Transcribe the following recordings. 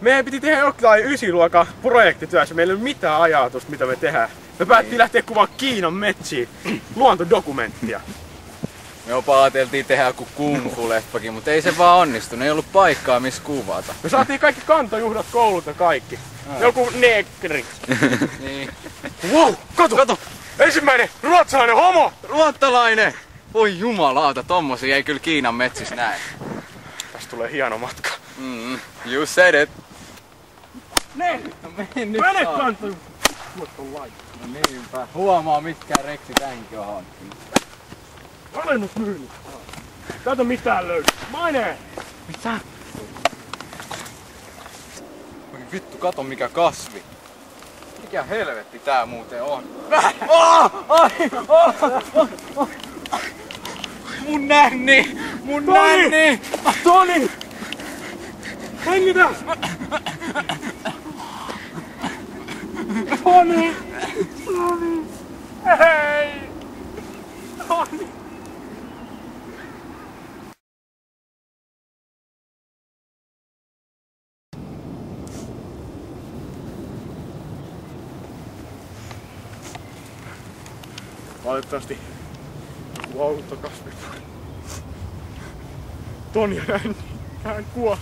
Meidän piti tehdä jotain 9-luokan projektityössä. Meillä ei ole mitään ajatusta, mitä me tehdään. Me päättiin lähteä kuvaamaan Kiinan metsiä. Luontodokumenttia. Me jopa ajateltiin tehdä joku kung-fu-leffakin, mutta ei se vaan onnistunut. Ei ollut paikkaa, missä kuvata. Me saatiin kaikki kantojuhdat, koulut ja kaikki. Joku negri. Niin. Wow, kato! Ensimmäinen ruotsalainen homo! Ruottalainen! Voi jumalauta, tommosia ei kyllä Kiinan metsissä näe. Tästä tulee hieno matka. You said it. Mene kantojuhdat! No niinpä. Huomaa mitkään reksi tämänkin on hankkinut. Alennusmyynnit. Täältä mitään löydy. Maine! Mitä? Oi vittu, kato mikä kasvi. Mikä helvetti tää muuten on? Mun nänni! Mun nänni! Toni! Hengitä! Toni! Toni! Hei! Toni! Valitettavasti joku auto kasvipuri. Toni ja Nänni, hän kuoli.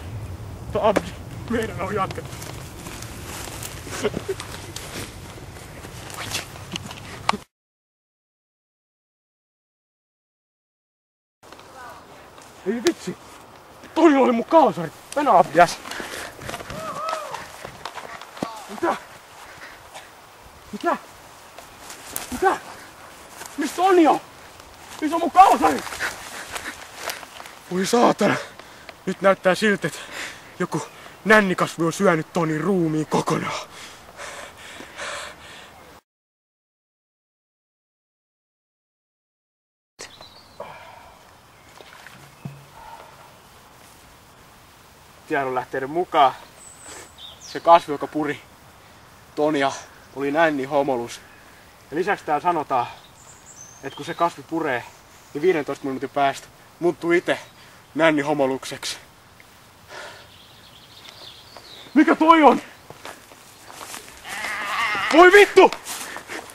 Abdi, meidän on jatkettu. Ei vitsi! Toni oli mun kalsari! Mennä Abdi jäs! Mitä? Mitä? Mitä? Missä Toni on? Missä on mun kalsari? Voi saatana! Nyt näyttää siltä, että joku nännikasvi on syönyt Tonin ruumiin kokonaan. Tiedonlähteiden mukaan se kasvi, joka puri Tonia, oli nänni homolus. Ja lisäksi täällä sanotaan, että kun se kasvi puree, niin 15 minuutin päästä muuttuu itse nänni homolukseksi. Mikä toi on? Voi vittu!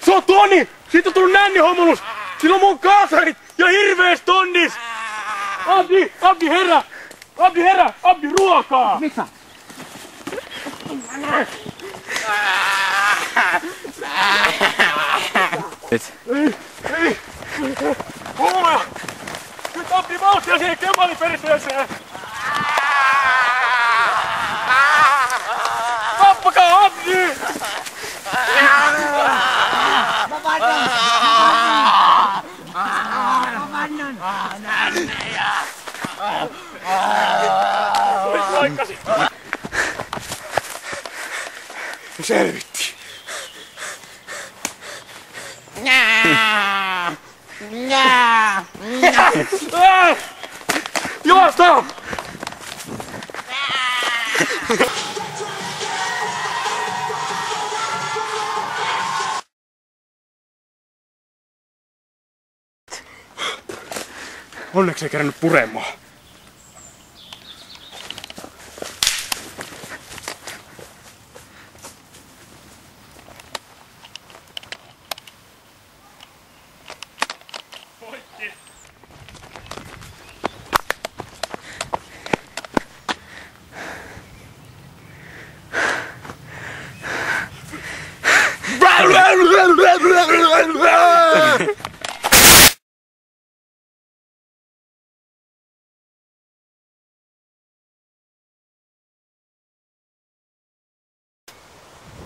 Se on Toni! Siitä on tullut nänni homolus! Sillä on mun kalsarit ja hirvees tonnis! Abdi! Abdi herra! Abdi herra! Abdi ruokaa! Mitä? Ei! Kuuleja! Nyt Abdi vauhtia siihen kemaliperseeseen! Tappakaa Abdi! Mä vannan! Nyt laikkasin! Selvittiin! Juosta! Onneksi ei kerännyt puremaan. Poikki!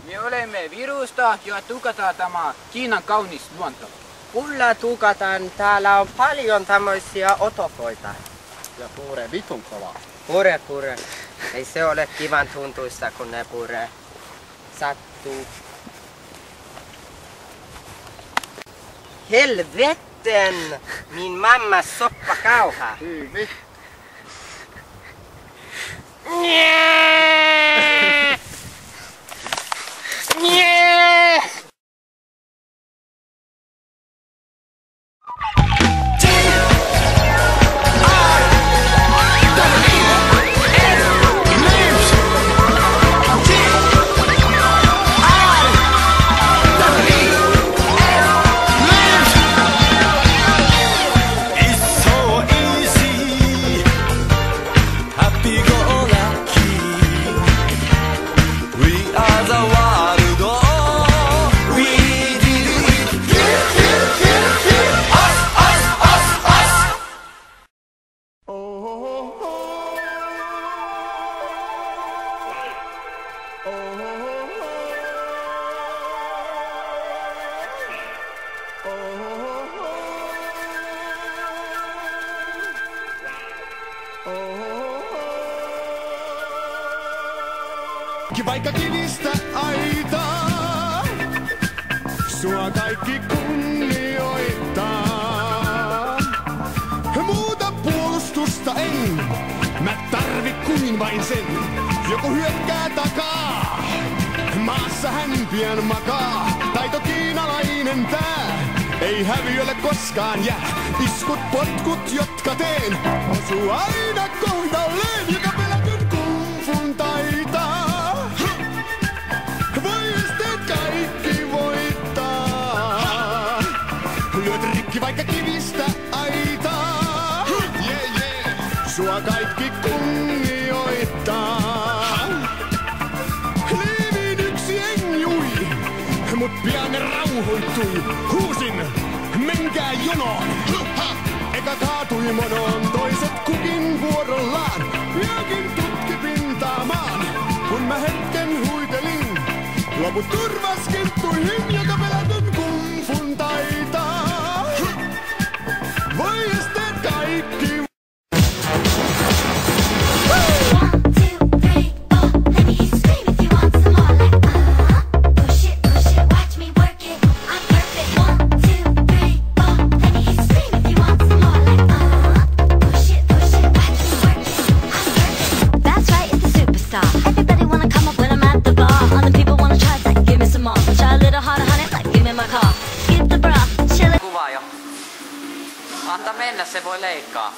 Me olemme virusta ja tukataan tämä Kiinan kaunis luonto. Kyllä tukataan. Täällä on paljon tämmöisiä otokoita. Ja pure vitun kova. Pure. Ei se ole kivan tuntuissa, kun ne pure. Sattuu. Helvetten! Min mamma soppa kauha. Hyvin. Vaikka kivistä aitaa, sua kaikki kunnioittaa. Muuta puolustusta en, mä tarvi kuin vain sen. Joku hyökkää takaa, maassa hän pian makaa. Taito kiinalainen tää, ei häviölle koskaan jää. Iskut potkut, jotka teen, osuu aina kohdalleen. Joka pelätyn kungfun taitaa. Vaikka kivistä aitaa, yeah, yeah. Sua kaikki kunnioittaa. Liivin yksi enjui, mut pian ne rauhoittui. Huusin, menkää jonoon. Eka kaatui monoon, toiset kukin vuorollaan. Jokin tutki pintaamaan, kun mä hetken huitelin. Loput turvaskinttuihin, joka pelätyn kungfun taitaa. Voi esteet kaikki. Kuva jo. Antaa mennä, se voi leikkaa.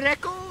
Reku!